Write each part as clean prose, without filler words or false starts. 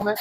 में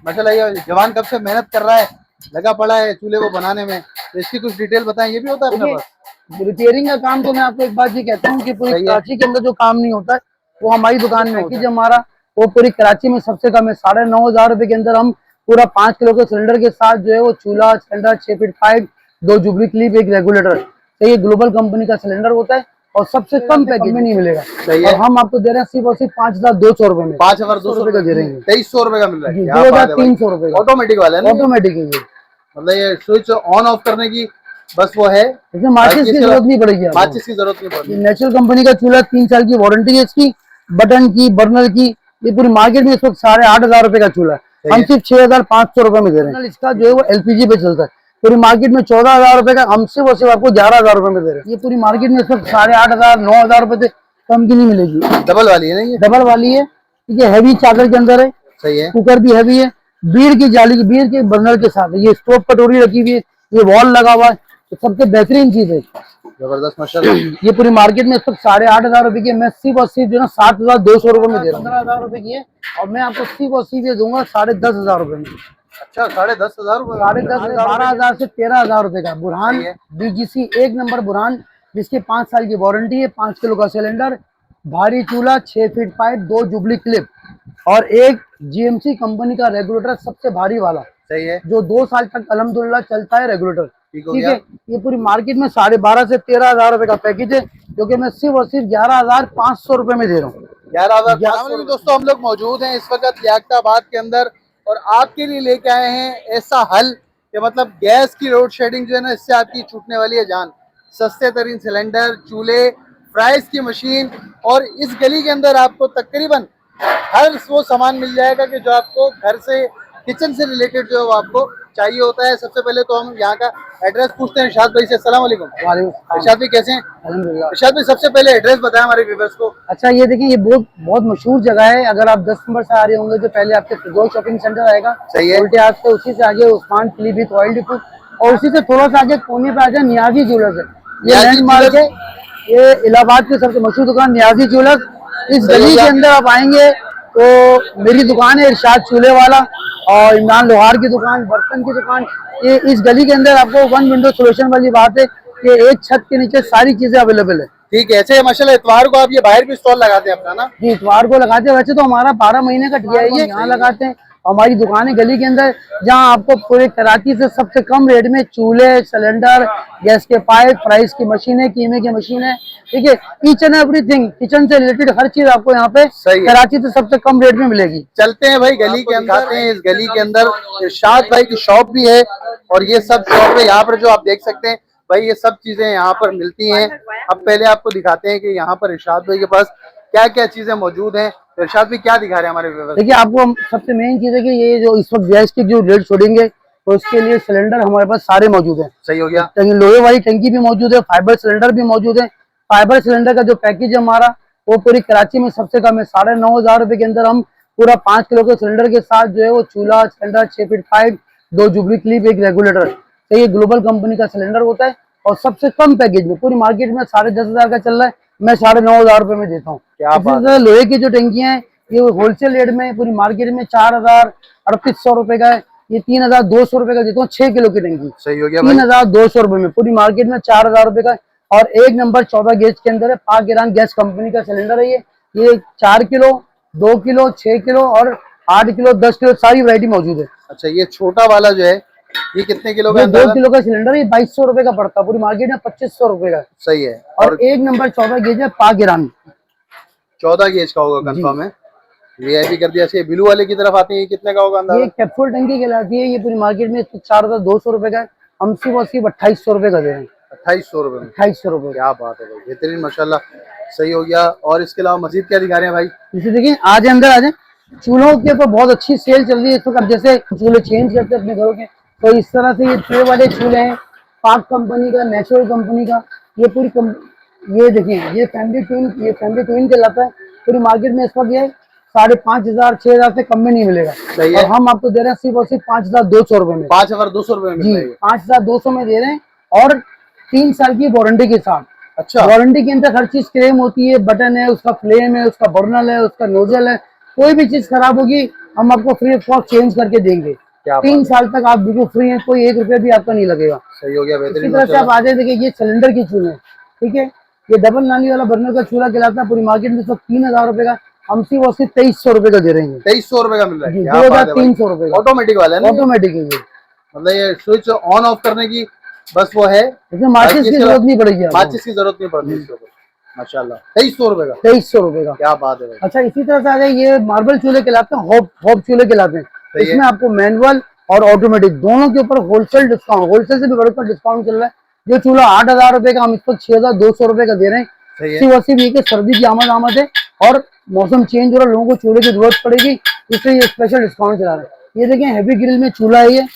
माशाल्लाह ये जवान कब से मेहनत कर रहा है, लगा पड़ा है चूल्हे को बनाने में। तो इसकी कुछ डिटेल बताएं, ये भी होता है अपने पास रिपेयरिंग का काम। तो मैं आपको एक बात ये कहता हूँ कि पूरी कराची के अंदर जो काम नहीं होता है वो हमारी दुकान में होता है। हमारा वो पूरी कराची में सबसे कम है। 9,500 रुपए के अंदर हम पूरा 5 किलो के सिलेंडर के साथ जो है वो चूल्हा, cylinder, 6 feet pipe, 2 jubilee clip, एक रेगुलेटर, तो ये ग्लोबल कंपनी का सिलेंडर होता है और सबसे कम पैकेज में नहीं मिलेगा। और हम आपको दे रहे हैं सिर्फ और सिर्फ 5,200 रुपए में। 5,200 रुपए का दे रहे हैं, 2300 रुपए का मिल रहा है, 2,300 रुपए ऑटोमेटिक वाला है। ऑटोमेटिक है ये, मतलब ये स्विच ऑन ऑफ करने की बस वो है, इसमें माचिस की जरूरत नहीं पड़ेगी। माचिस की जरूरत नहीं पड़ेगी। नेचुरल कंपनी का चूल्हा 3 साल की वारंटी है इसकी, बटन की, बर्नर की। ये पूरी मार्केट में इस वक्त 8,500 रुपए का चूल्हा है, हम सिर्फ 6,500 रुपए में दे रहे हैं। इसका जो है वो एलपीजी पे चलता है। पूरी मार्केट में 14,000 रुपए का, हमसे वो सिर्फ आपको 11,000 रुपए में दे रहे हैं। ये पूरी मार्केट में इस वक्त 8,500, 9,000 रुपए से कम की नहीं मिलेगी। डबल वाली है ना ये? डबल वाली है, ये हैवी चादर के अंदर है। सही है। कुकर भी हैवी है, बीड़ की जाली की, बीड़ के बर्नर के साथ। ये स्टोव कटोरी रखी हुई है, ये वॉल लगा हुआ है, तो सबसे बेहतरीन चीज है। जबरदस्त माशाल्लाह। ये पूरी मार्केट में इस वक्त 8,500 रुपए की, मैं सिर्फ और सिर्फ जो ना 7,200 रुपए में दे रहा हूँ। 15,000 रुपए की है और मैं आपको सिर्फ और सिर्फ ये दूंगा 10,500 रुपए में। अच्छा, 10,500 रुपए? 10,500, 12,000 से 13,000 रुपए का बुरहान बीजीसी 1 नंबर बुरहान, जिसकी 5 साल की वारंटी है। 5 किलो का सिलेंडर, भारी चूल्हा, 6 फीट पाइप, 2 जुबली क्लिप और एक जीएमसी कंपनी का रेगुलेटर, सबसे भारी वाला। सही है, जो 2 साल तक अल्हम्दुलिल्लाह चलता है रेगुलेटर। ठीक है। ये पूरी मार्केट में 12,500 से 13,000 रुपए का पैकेज है, जो कि मैं सिर्फ और सिर्फ 11,500 रुपए में दे रहा हूँ। 11,500। दोस्तों, हम लोग मौजूद हैं इस वक्त लियाकताबाद के अंदर और आपके लिए लेके आए हैं ऐसा हल कि मतलब गैस की लोड शेडिंग जो है ना, इससे आपकी छूटने वाली है जान। सस्ते तरीन सिलेंडर, चूल्हे, फ्राइज की मशीन, और इस गली के अंदर आपको तकरीबन हर वो सामान मिल जाएगा कि जो आपको घर से, किचन से रिलेटेड जो है वो आपको चाहिए होता है। सबसे पहले तो हम यहाँ का एड्रेस पूछते हैं इरशाद भाई से। अस्सलाम वालेकुम। इरशाद भाई कैसे हैं? अल्हम्दुलिल्लाह। इरशाद भाई सबसे पहले एड्रेस बताएं हमारे व्यूअर्स को। अच्छा, ये देखिए, ये बहुत मशहूर जगह है। अगर आप 10 नंबर से आ रहे होंगे तो पहले आपके फिरदौस शॉपिंग सेंटर आएगा। सही है। उल्टे हाथ से उसी से आगे उस्मान क्लिनिक ऑयल डिपो, और उसी से थोड़ा सा आगे कोने पे आ जाए नियाजी ज्वेलर्स है। ये लैंडमार्क है, ये इलाहाबाद की सबसे मशहूर दुकान नियाजी ज्वेलर्स। इस गली के अंदर आप आएंगे तो मेरी दुकान है इरशाद चूल्हे वाला, और इमरान लोहार की दुकान, बर्तन की दुकान। ये इस गली के अंदर आपको 1 विंडो सोल्यूशन वाली बात है कि एक छत के नीचे सारी चीजें अवेलेबल है। ठीक है। ऐसे माशाल्लाह इतवार को आप ये बाहर भी स्टॉल लगाते हैं अपना ना? जी, इतवार को लगाते हैं। वैसे तो हमारा 12 महीने का टिया है, ये यहाँ लगाते हैं। हमारी दुकान है गली के अंदर, जहाँ आपको पूरे कराची से सबसे कम रेट में चूल्हे, सिलेंडर, गैस के पाइप, फ्राइज की मशीनें, कीमे की मशीनें, ठीक है, ईच एंड एवरीथिंग किचन से रिलेटेड हर चीज आपको यहाँ पे कराची से सबसे कम रेट में मिलेगी। चलते हैं भाई गली के अंदर, आते हैं। इस गली के अंदर इरशाद भाई की शॉप भी है और ये सब शॉप है यहाँ पर जो आप देख सकते हैं भाई, ये सब चीजें यहाँ पर मिलती हैं। अब पहले आपको दिखाते हैं कि यहाँ पर इरशाद भाई के पास क्या क्या चीजें मौजूद हैं। इरशाद भाई क्या दिखा रहे हैं हमारे व्यूअर्स? देखिए, आपको सबसे मेन चीज है कि ये जो इस वक्त गैस की जो रेट छोड़ेंगे तो उसके लिए सिलेंडर हमारे पास सारे मौजूद हैं। सही हो गया। लोहे वाली टंकी भी मौजूद है, फाइबर सिलेंडर भी मौजूद है। फाइबर सिलेंडर का जो पैकेज है हमारा, वो पूरी कराची में सबसे कम है। 9,500 रुपए के अंदर हम पूरा 5 किलो के सिलेंडर के साथ जो है वो चूल्हा, cylinder, 6 feet pipe, 2 jubilee clip, एक रेगुलेटर, तो ये ग्लोबल कंपनी का सिलेंडर होता है और सबसे कम पैकेज में पूरी मार्केट में 10,500 का चल रहा है, मैं 9,500 रुपए में देता हूँ। लोहे की जो टंकियां हैं ये होलसेल रेट में पूरी मार्केट में 4,3800 रुपए का है। ये 3,200 रुपए का देता हूँ 6 किलो की टंकी। सही हो गया। 3,200 रुपए में पूरी मार्केट में 4,000 रुपए का। और 1 नंबर 14 गेज के अंदर है, पाक ईरान गैस कंपनी का सिलेंडर है। ये 4 किलो, 2 किलो, 6 किलो और 8 किलो, 10 किलो सारी वैरायटी मौजूद है। अच्छा, ये छोटा वाला जो है ये कितने किलो का? 2 किलो का सिलेंडर है, 2,200 रुपए का पड़ता है, पूरी मार्केट में 2,500 रुपए का। सही है। और 1 नंबर 14 गेज है, पाक ईरान 14 गेज का होगा कंफर्म है। वीआईपी कर दिया। से ब्लू वाले की तरफ आते हैं, कितने का होगा अंदाजा? ये कैप्सूल टंकी कहलाती है। ये पूरी मार्केट में 4,200 रुपए का है, हम सिर्फ 2,800 रुपए का दे रहे हैं। 2,800 रुपए में? 2,800 रुपए। क्या बात है भाई, बेहतरीन माशाल्लाह। सही हो गया। और इसके अलावा मजीद क्या दिखा रहे हैं भाई? जैसे देखिए, आज अंदर आ जाए। चूल्हों के ऊपर बहुत अच्छी सेल चल रही है इस वक्त। जैसे चूल्हे चेंज करते हैं अपने घरों के, तो इस तरह से ये ट्रे वाले चूल्हे हैं, पाक कंपनी का, नेचुरल कंपनी का। ये पूरी ये देखिए, ये फैमिली ट्विन कहलाता है। पूरी मार्केट में इस वक्त ये 5,500, 6,000 से कम में नहीं मिलेगा। और हम आपको दे रहे हैं सिर्फ और सिर्फ 5,200 रुपए में। 5,200 रुपए में? जी, 5,200 में दे रहे हैं और 3 साल की वारंटी के साथ। अच्छा, वारंटी के अंदर हर चीज क्लेम होती है, बटन है, उसका फ्लेम है, उसका बर्नल है, उसका नोजल है। कोई भी चीज खराब होगी हम आपको फ्री ऑफ कॉस्ट चेंज करके देंगे। क्या 3 साल तक आप बिल्कुल फ्री हैं, कोई 1 रुपया भी आपका नहीं लगेगा। सही हो गया, इसी बेहतरीन तरह से आप माशाल्लाह। आ जाए, देखिए ये सिलेंडर की चूल्हे, ठीक है, ये डबल नाली वाला बर्नर का चूल्हा कहलाता है। पूरी मार्केट में सब 3,000 रुपए का, हम सिर्फ और सिर्फ 2300 रुपए का दे रहे हैं। 2300 रुपए का मिल रहा है, जी, क्या बात है भाई। 2300 रुपए का ऑटोमेटिक वाला है ना ये? ऑटोमेटिक है ये, मतलब ये स्विच ऑन ऑफ करने की बस वो है, इसमें माचिस बाकी की इसके जरूरत नहीं पड़ेगी आपको। माचिस की जरूरत नहीं पड़ती इसके ऊपर। माशाल्लाह 2300 रुपए का, 2300 रुपए का। क्या बात है भाई। अच्छा, इसी तरह से आ जाए, ये मार्बल चूल्हे कहलाते हैं, हॉप चूल्हे कहलाते हैं। सही है। इसमें आपको मैनुअल और ऑटोमेटिक दोनों के ऊपर होलसेल डिस्काउंट, होलसेल से भी बड़े पर डिस्काउंट चल रहा है। जो चूल्हा 8,000 रुपए का, हम इसको 6,200 रुपए का दे रहे हैं। सही है। सिर्फ और सिर्फ ये कि सर्दी की आमद है और मौसम चेंज हो रहा है, लोगों को चूल्हे की जरूरत पड़ेगी, इसलिए ये स्पेशल डिस्काउंट चला रहे हैं। ये देखें, हैवी ग्रिल में चूल्हा है ये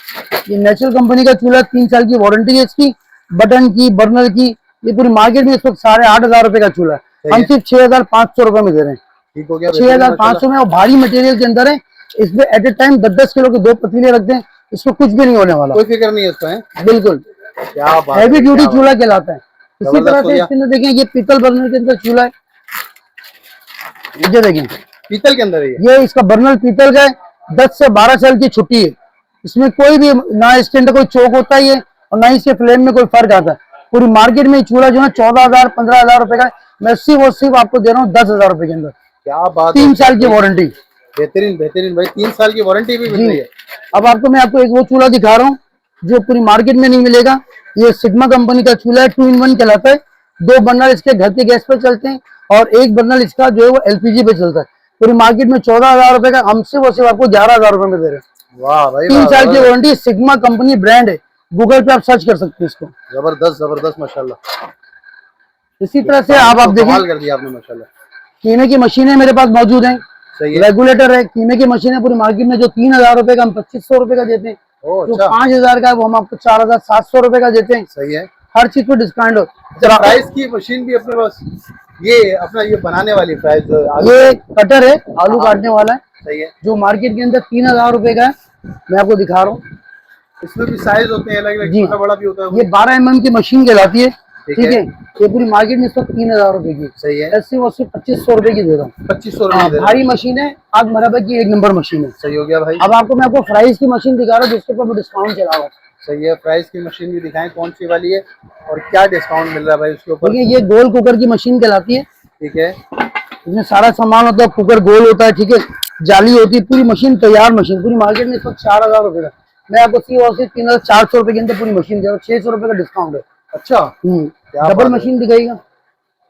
नेचुरल कंपनी का चूल्हा, 3 साल की वारंटी है इसकी, बटन की, बर्नर की। ये पूरी मार्केट में इस वक्त 8,500 रुपए का चूल्हा है, हम सिर्फ 6,500 रुपए में दे रहे हैं। ठीक हो गया, 6,500 में, और भारी मटेरियल के अंदर है। इसमें एट ए टाइम 10-10 किलो के 2 पतीले रख दें, इसको कुछ भी नहीं होने वाला, कोई फिक्र नहीं है इसका, है बिल्कुल। क्या बात हैवी है, ड्यूटी क्या बात चूल्हा कहलाता है। इसी जबरदस्त तरह हो से गया। इसके अंदर देखें, ये पीतल बर्नर के अंदर चूल्हा है, ये देखें, पीतल के अंदर है ये? ये इसका बर्नर पीतल का है, 10 से 12 साल की छुट्टी है। इसमें कोई भी ना इसके अंदर कोई चौक होता है और ना इसके फ्लेम में कोई फर्क आता है। पूरी मार्केट में चूल्हा जो है 14,000 15,000 रुपए का है, मैं सिर्फ और सिर्फ आपको दे रहा हूँ 10,000 रुपए के अंदर। क्या बात, 3 साल की वारंटी। बेहतरीन बेहतरीन भाई, 3 साल की वारंटी भी मिल रही है। अब मैं आपको एक वो चूल्हा दिखा रहा हूँ जो पूरी मार्केट में नहीं मिलेगा। ये सिग्मा कंपनी का चूल्हा है, 2 in 1 कहलाता है। 2 बर्नर इसके घर के गैस पे चलते हैं और 1 बर्नर इसका जो है वो LPG पे चलता है। पूरी मार्केट में 14,000 रुपए का, हम सिर्फ आपको 11,000 रुपए में दे रहे हैं। वाह भाई, 3 साल की वाह, वारंटी, सिग्मा कंपनी ब्रांड है, गूगल पे आप सर्च कर सकते हैं इसको। जबरदस्त जबरदस्त माशाल्लाह। इसी तरह से आप देखें, कमाल कर दिया आपने माशाल्लाह। कीमे की मशीनें मेरे पास मौजूद हैं, सही है। रेगुलेटर है, कीमे की मशीनें पूरी मार्केट में जो 3,000 रुपए का, हम 2,500 रुपए का देते हैं। ओह, जो अच्छा। 5,000 का है वो हम आपको 4,700 रुपए का देते हैं। सही है। हर चीज पे डिस्काउंट हो। प्राइस की मशीन भी अपने पास, ये अपना ये बनाने वाली प्राइस, ये कटर है, आलू काटने वाला है, सही है। जो मार्केट के अंदर 3,000 रुपए का है, मैं आपको दिखा रहा हूँ। इसमें भी साइज होते हैं अलग अलग, जी। छोटा बड़ा भी होता है। ये 12 mm की मशीन कहलाती है, ठीक ठीक है। है। ये पूरी मार्केट में इस वक्त 3,000 रुपए की, सही है। ऐसे वो सिर्फ 2,500 रुपए की दे रहा हूँ। 2500 हाँ, रुपए। भारी मशीन है, आग मरहबा की 1 नंबर मशीन है। सही हो गया भाई। अब मैं आपको फ्राइज की मशीन दिखा रहा हूँ जिसके ऊपर डिस्काउंट चला हुआ है। सही है, प्राइस की मशीन भी दिखाएं कौन सी वाली है और क्या डिस्काउंट मिल रहा है भाई उसके ऊपर। देखिए, ये गोल कुकर की मशीन कहलाती है, ठीक है। इसमें सारा सामान होता है, कुकर गोल होता है, ठीक है, जाली होती है, पूरी मशीन तैयार मशीन। पूरी मार्केट में इस वक्त 4,000 रुपए का, मैं आपको सिर्फ और सिर्फ 3,400 रुपए के अंदर पूरी मशीन दे रहा हूँ। 600 रुपए का डिस्काउंट है। अच्छा, क्या डबल बात है। मशीन दिखाएगा।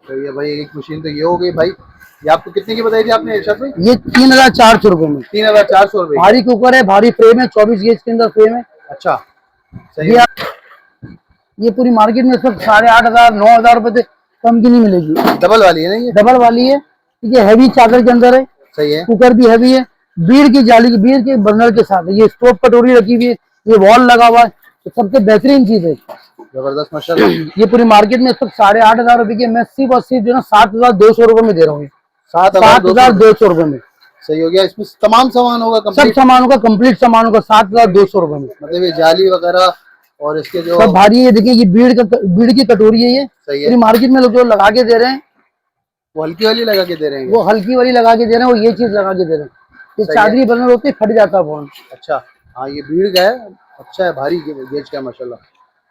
सही है भाई, एक मशीन तो ये हो गई भाई। ये आपको कितने की बताई थी आपने इरशाद भाई? ये 3,400 रुपए में 3,400 रुपए। भारी कुकर है, भारी फ्रेम है, 24 गेज के अंदर फ्रेम है। अच्छा, सही ये है। ये पूरी मार्केट में इस वक्त 8,500 9,000 रुपए से कम की नहीं मिलेगी। डबल वाली है ना ये? डबल वाली है, ये हैवी चादर के अंदर है, सही है। कुकर भी हैवी है, बीड़ की जाली की, बीड़ के बर्नर के साथ है। ये स्टोव कटोरी रखी हुई है, ये वॉल लगा हुआ है, तो सबसे बेहतरीन चीज है। जबरदस्त माशाल्लाह। ये पूरी मार्केट में इस वक्त 8,500 रुपए की, मैं सिर्फ और सिर्फ जो ना 7,200 रुपए में दे रहा हूँ। 7,200 रुपए में सही हो गया। इसमें तमाम सामान होगा सब कंप्लीट? सामानों का कंप्लीट सामान होगा 7,200 रुपए में। मतलब ये जाली वगैरह और इसके जो सब भारी है। देखिए, ये बीड़ की कटोरी है, ये सही है। पूरी मार्केट में लोग जो लगा के दे रहे हैं वो हल्की वाली लगा के दे रहे हैं? वो हल्की वाली लगा के दे रहे हैं, वो ये चीज लगा के दे रहे हैं। ये सही है। चादरी बर्नर होती है, फट जाता है फोन। अच्छा, हाँ ये भीड़ का है, अच्छा है, भारी गेज का है माशाल्लाह।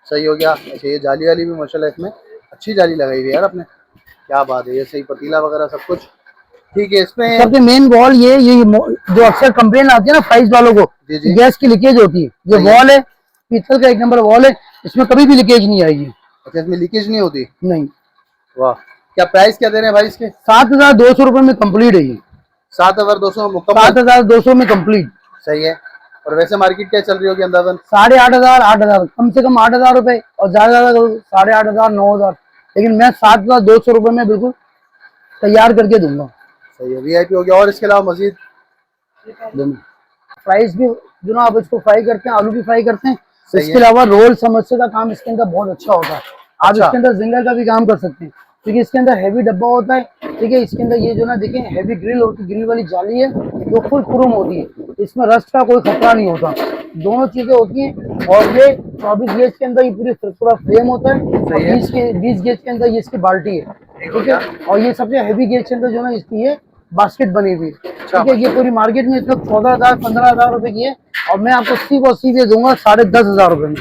सही हो गया। अच्छा, ये जाली वाली भी माशाल्लाह इसमें अच्छी जाली लगाई हुई है यार आपने, क्या बात है। ये सही पतीला वगैरह सब कुछ ठीक है। इसमें सबसे मेन वॉल ये जो अक्सर कंप्लेन आती है ना प्राइस वालों को, जी जी। गैस की लीकेज होती है। ये सही है। वॉल है, पीतल का 1 नंबर वॉल है, इसमें कभी भी लीकेज नहीं आएगी। अच्छा, इसमें लीकेज नहीं होती? नहीं। वाह, क्या प्राइस क्या दे रहे हैं भाई इसके? 7,200 रुपए में कंप्लीट है ये। 7,200 मुकम्मल? 7,200 में कंप्लीट। सही है। और वैसे मार्केट क्या चल रही होगी अंदाजन? 8,500 8,000, कम से कम 8,000 रुपए, और ज्यादा 8,500 9,000, लेकिन मैं 7,200 रुपए में बिल्कुल तैयार करके दूंगा। सही है, VIP हो गया। और इसके अलावा मजीद फ्राइज भी जो ना आप इसको फ्राई करते हैं, आलू भी फ्राई करते हैं। सही इसके है। अलावा रोल समोसे का काम इसके अंदर बहुत अच्छा होता है। आप अच्छा। इसके अंदर जिंगर का भी काम कर सकते हैं, क्योंकि इसके अंदर हैवी डब्बा होता है, ठीक है। इसके अंदर ये जो ना देखें हैवी ग्रिल होती है, ग्रिल वाली जाली है जो फुल खुरुम होती है, इसमें रस्ट का कोई खतरा नहीं होता। दोनों चीजें होती हैं। और ये 24 गेज के अंदर ये पूरा फ्रेम होता है, और सही है। 20 गेज के अंदर ये इसकी बाल्टी है, ठीक है। और ये सबसे हैवी गेज के अंदर जो ना इसकी ये बास्केट बनी हुई है। ठीक है, ये पूरी मार्केट में इस वक्त 14,000 15,000 रुपए की है और मैं आपको सिर्फ और सिर्फ ये दूंगा 10,500 रुपए में।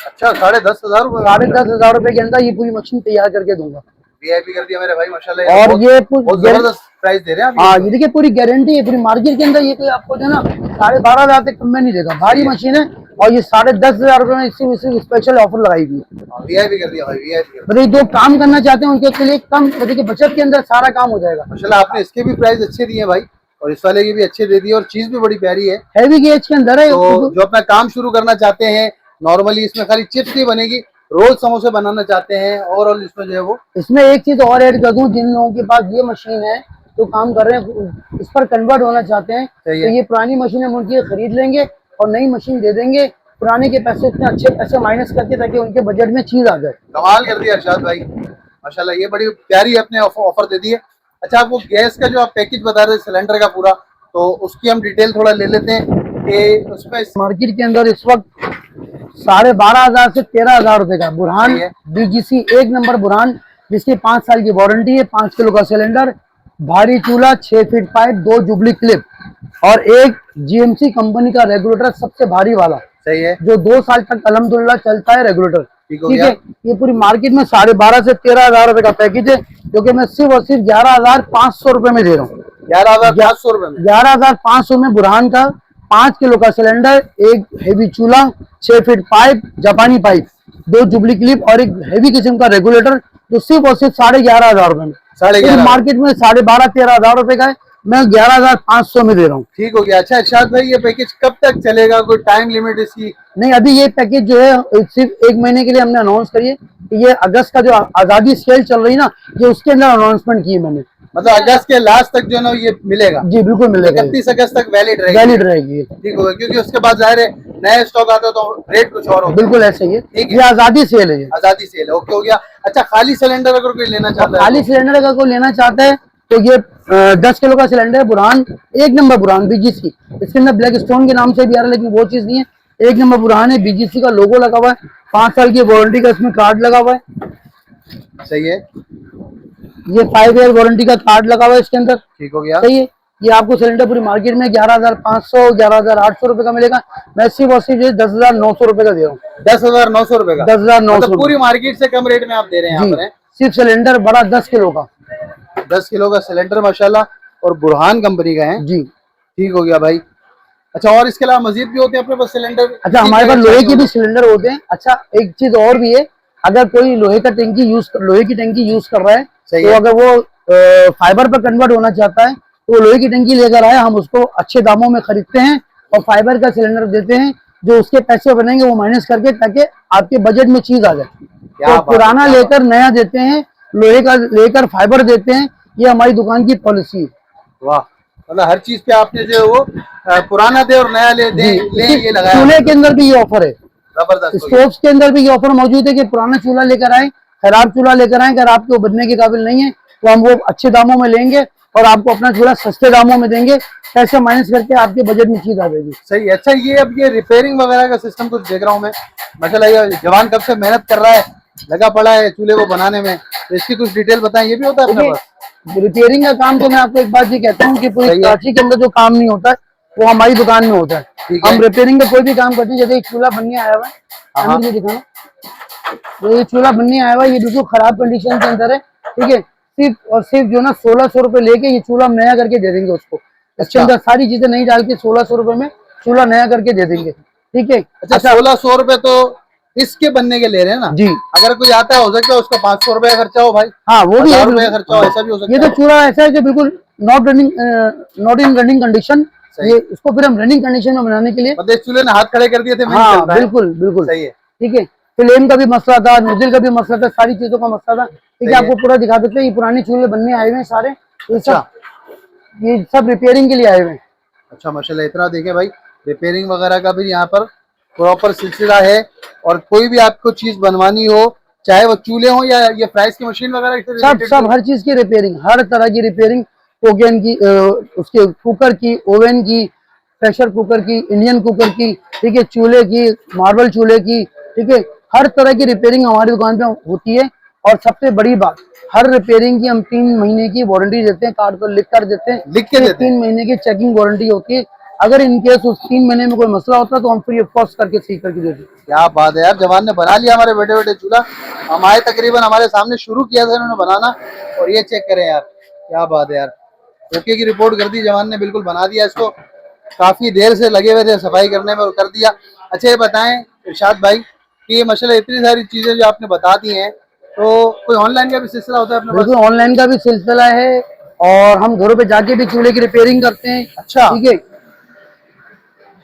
अच्छा, 10,500 रुपए? 10,500 रुपए के अंदर ये पूरी मशीन तैयार करके दूंगा। वीआईपी कर दिया मेरे भाई माशाल्लाह। और ये बहुत जबरदस्त प्राइस दे रहे हैं आप। हाँ, ये देखिए पूरी गारंटी है, पूरी मार्केट के अंदर ये कोई आपको जो है ना 12,500 तक कम में नहीं देगा। भारी मशीन है और ये 10,500 रुपए में सिर्फ स्पेशल ऑफर लगाई हुई है। वीआईपी कर दिया भाई, वीआईपी। मतलब जो काम करना चाहते हैं उनके लिए कम, देखिए बचत के अंदर सारा काम हो जाएगा। माशाल्लाह, आपने इसके भी प्राइस अच्छे दिए भाई और इस वाले की भी अच्छे दे दिए और चीज भी बड़ी प्यारी है। हैवी गेज के अंदर है। तो जो अपना काम शुरू करना चाहते हैं, नॉर्मली इसमें खाली चिप्स नहीं बनेगी, रोल समोसे बनाना चाहते हैं, ओवरऑल इसमें जो है वो। इसमें एक चीज और ऐड कर दूं, जिन लोगों के पास ये मशीन है तो काम कर रहे हैं, इस पर कन्वर्ट होना चाहते हैं, तो ये पुरानी मशीन हम उनकी खरीद लेंगे और नई मशीन दे देंगे। पुराने के पैसे इतने अच्छे पैसे माइनस करके ताकि उनके बजट में चीज आ जाए। कमाल कर दिया अरशाद भाई माशाल्लाह, ये बड़ी प्यारी अपने ऑफर दे दी है। अच्छा, आपको गैस का जो आप पैकेज बता रहे थे सिलेंडर का पूरा, तो उसकी हम डिटेल थोड़ा ले लेते हैं कि उसमें मार्केट के अंदर इस वक्त 12,500 से 13,000 रुपए का बुरहान बीजीसी 1 नंबर बुरहान, जिसकी 5 साल की वारंटी है, 5 किलो का सिलेंडर, भारी चूल्हा, 6 फीट पाइप, 2 जुबली क्लिप और एक जीएमसी कंपनी का रेगुलेटर सबसे भारी वाला। सही है, जो 2 साल तक अल्हम्दुलिल्लाह चलता है रेगुलेटर। ठीक है, ये पूरी मार्केट में 12,500 से 13,000 रुपए का पैकेज है, जो कि मैं सिर्फ और सिर्फ 11,500 रुपए में दे रहा हूँ। 11,500 रुपए में 11,500 में बुरहान का 5 किलो का सिलेंडर, एक हेवी चूल्हा, 6 फीट पाइप, जापानी पाइप, 2 जुबली क्लिप और एक हेवी किस्म का रेगुलेटर, जो सिर्फ और सिर्फ 11,500 रुपए में। 11,500 मार्केट में 12,500-13,000 रुपए का है, मैं 11,500 में दे रहा हूँ। ठीक हो गया। अच्छा इरशाद भाई, ये पैकेज कब तक चलेगा, कोई टाइम लिमिट इसकी? नहीं, अभी ये पैकेज जो है सिर्फ 1 महीने के लिए हमने अनाउंस करी है कि ये अगस्त का जो आजादी सेल चल रही ना, ये उसके अंदर अनाउंसमेंट की है मैंने। मतलब अगस्त के लास्ट तक जो है ना ये मिलेगा? जी बिल्कुल मिलेगा, 31 अगस्त तक वैलिड रहेगी। वैलिड रहेगी। ठीक होगा, क्योंकि उसके बाद जाहिर है नया स्टॉक आता है तो रेट कुछ और होगा। बिल्कुल ऐसा ही है, ठीक है, ये आजादी सेल है, आजादी सेल है। ओके हो गया। अच्छा, खाली सिलेंडर अगर कोई लेना चाहता है? खाली सिलेंडर अगर कोई लेना चाहता है तो ये 10 किलो का cylinder Burhan, 1 number Burhan BGC, इसके अंदर ब्लैक स्टोन के नाम से भी आ रहा है, लेकिन वो चीज नहीं है। 1 नंबर बुरहान है, बीजीसी का लोगो लगा हुआ है, 5 साल की वारंटी का इसमें कार्ड लगा हुआ है। सही है, ये 5 ईयर वारंटी का कार्ड लगा हुआ है इसके अंदर। ठीक हो गया। सही है, ये आपको सिलेंडर पूरी मार्केट में 11,500 11,800 रुपए का मिलेगा, मैं सिर्फ और सिर्फ 10,900 रुपए का दे रहा हूँ। 10,900 रुपए का? 10,900 पूरी मार्केट से कम रेट में आप दे रहे हैं यहाँ पर? सिर्फ सिलेंडर बड़ा 10 किलो का, 10 किलो का सिलेंडर माशाल्लाह, और बुरहान कंपनी का है जी। ठीक हो गया भाई। अच्छा, और इसके अलावा मजीद भी होते हैं अपने पास सिलेंडर? अच्छा, हमारे पास लोहे के भी सिलेंडर होते हैं। अच्छा, एक चीज और भी है, अगर कोई लोहे की टंकी यूज कर रहा है तो अगर वो फाइबर पर कन्वर्ट होना चाहता है तो वो लोहे की टंकी लेकर आए, हम उसको अच्छे दामों में खरीदते हैं और फाइबर का सिलेंडर देते हैं, जो उसके पैसे बनेंगे वो माइनस करके, ताकि आपके बजट में चीज आ जाए। तो पुराना लेकर नया देते हैं, लोहे का लेकर फाइबर देते हैं, ये हमारी दुकान की पॉलिसी है। वाह, मतलब हर चीज पे आपने जो है वो पुराना दे और नया ले ये लगाया। चूल्हे के अंदर भी ये ऑफर है, जबरदस्त। स्टोव के अंदर भी ये ऑफर मौजूद है कि पुराना चूल्हा लेकर आए, खराब चूल्हा लेकर आए, अगर आपको बनने के काबिल नहीं है तो हम वो अच्छे दामों में लेंगे और आपको अपना चूल्हा सस्ते दामों में देंगे, पैसे माइनस करके आपके बजट में चीज आ जाएगी। सही है। अच्छा, ये अब ये रिपेयरिंग वगैरह का सिस्टम कुछ देख रहा हूँ मैं, माशाल्लाह ये जवान कब से मेहनत कर रहा है, लगा पड़ा है चूल्हे को बनाने में, तो इसकी कुछ डिटेल बताएं। ये भी होता है अपने पास रिपेयरिंग का काम? तो मैं आपको एक बात ये कहता हूँ कि पूरी कराची के अंदर जो काम नहीं होता है वो हमारी दुकान में होता है। हम रिपेयरिंग का कोई भी काम करते हैं। जैसे एक चूल्हा बनने आया हुआ है, ये दिखाना, तो ये चूल्हा बनने आया हुआ है, ये बिल्कुल खराब कंडीशन के अंदर है। ठीक है, सिर्फ और सिर्फ जो ना 1,600 रुपए लेके ये चूल्हा हम नया करके दे देंगे उसको। इसके अंदर सारी चीजें नहीं डाल के 1,600 रुपए में चूल्हा नया करके दे देंगे। ठीक है। अच्छा, 1,600 रुपए तो इसके बनने के ले रहे हैं ना? जी। अगर कोई आता है हो सकता है उसका 500 रुपए खर्चा हो भाई। हाँ, वो भी रुपए खर्चा हो, ऐसा भी हो सकता है। ये तो चूल्हा ऐसा है कि बिल्कुल नॉट इन रनिंग कंडीशन, ये इसको फिर हम रनिंग कंडीशन में बनाने के लिए, मतलब चूल्हे ने हाथ खड़े कर दिए थे। हाँ बिल्कुल बिल्कुल सही है। ठीक है, फ्लेम का भी मसला था, नोजल का भी मसला था, सारी चीजों का मसला था। ठीक है, आपको पूरा दिखा देते हैं। ये पुराने चूल्हे बनने आए हुए हैं सारे, ये सब रिपेयरिंग के लिए आए हुए हैं। अच्छा माशाल्लाह, इतना देखें भाई, रिपेयरिंग वगैरह का भी यहाँ पर प्रॉपर सिलसिला है। और कोई भी आपको चीज बनवानी हो, चाहे वो चूल्हे हो या ये फ्राइज की मशीन वगैरह, सब हर चीज की रिपेयरिंग, हर तरह की रिपेयरिंग, ओवन की, उसके कुकर की, ओवन की, प्रेशर कुकर की, इंडियन कुकर की, ठीक है, चूल्हे की, मार्बल चूल्हे की, ठीक है, हर तरह की रिपेयरिंग हमारी दुकान पे होती है। और सबसे बड़ी बात, हर रिपेयरिंग की हम 3 महीने की वारंटी देते हैं, कार्ड पर लिख कर देते हैं, लिख के देते हैं। 3 महीने की चेकिंग वारंटी होती है। अगर इनकेस उस 3 महीने में कोई मसला होता है तो हम फ्री ऑफ कॉस्ट करके सही करके देते हैं। क्या बात है यार, जवान ने बना लिया हमारे बेटे बेटे चूल्हा। हम आए तकरीबन हमारे सामने शुरू किया था इन्होंने बनाना, और ये चेक करें यार, क्या बात है यार। ओके की रिपोर्ट कर दी जवान ने, बिल्कुल बना दिया इसको। काफी देर से लगे हुए थे सफाई करने में और कर दिया। अच्छा ये बताएं इरशाद भाई कि ये माशाल्लाह इतनी सारी चीजें जो आपने बता दी हैं, तो कोई ऑनलाइन का भी सिलसिला होता है अपने पास? बिल्कुल ऑनलाइन का भी सिलसिला है, और हम घरों पे जाके भी चूल्हे की रिपेयरिंग करते हैं। अच्छा। ठीक है,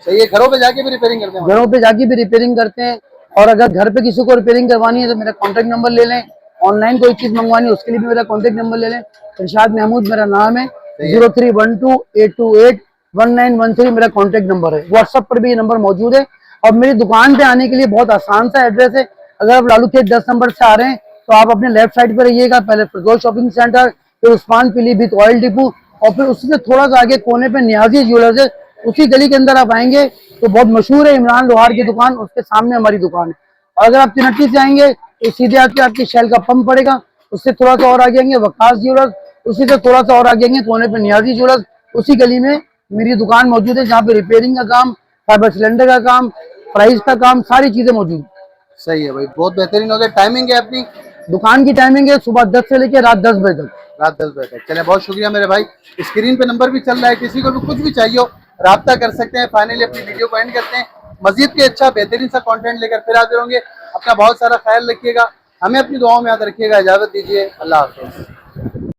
सही है, घरों पे जाके भी रिपेयरिंग करते हैं? घरों पे जाके भी रिपेयरिंग करते हैं। और अगर घर पे किसी को रिपेयरिंग करवानी है तो मेरा कॉन्टेक्ट नंबर ले लें। ऑनलाइन कोई चीज मंगवानी है उसके लिए भी मेरा कॉन्टेक्ट नंबर ले लें। इरशाद महमूद मेरा नाम है, 0312-828-1913 मेरा कॉन्टेक्ट नंबर है। व्हाट्सएप पर भी ये नंबर मौजूद है। और मेरी दुकान पे आने के लिए बहुत आसान सा एड्रेस है। अगर आप लालू खेत 10 नंबर से आ रहे हैं तो आप अपने लेफ्ट साइड पे रहिएगा, पहले फिरदौस शॉपिंग सेंटर, फिर उस्मान पीलीभीत ऑयल डिपो, और फिर उससे थोड़ा सा आगे कोने पे नियाजी ज्वेलर्स है, उसी गली के अंदर आप आएंगे तो बहुत मशहूर है इमरान लोहार की दुकान, उसके सामने हमारी दुकान है। और अगर आप तिनट्टी से आएंगे तो सीधे आके आपकी शेल का पंप पड़ेगा, उससे थोड़ा सा और आगे आएंगे वकास ज्वेलर्स, उसी से थोड़ा सा और आगे आएंगे कोने पे नियाजी ज्वेलर्स, उसी गली में मेरी दुकान मौजूद है, जहाँ पे रिपेयरिंग का काम, फाइबर सिलेंडर का काम, प्राइस का काम, सारी चीजें मौजूद है। सही है भाई, बहुत बेहतरीन हो गया। टाइमिंग है अपनी? दुकान की टाइमिंग है सुबह 10 से लेकर रात 10 बजे तक। रात 10 बजे तक। चले, बहुत शुक्रिया मेरे भाई। स्क्रीन पे नंबर भी चल रहा है, किसी को भी कुछ भी चाहिए हो राब्ता कर सकते हैं। फाइनली अपनी वीडियो को एंड करते हैं, मजीद के अच्छा बेहतरीन सा कंटेंट लेकर फिर आते होंगे। अपना बहुत सारा ख्याल रखिएगा, हमें अपनी दुआओं में याद रखिएगा। इजाजत दीजिए, अल्लाह हाफिज़।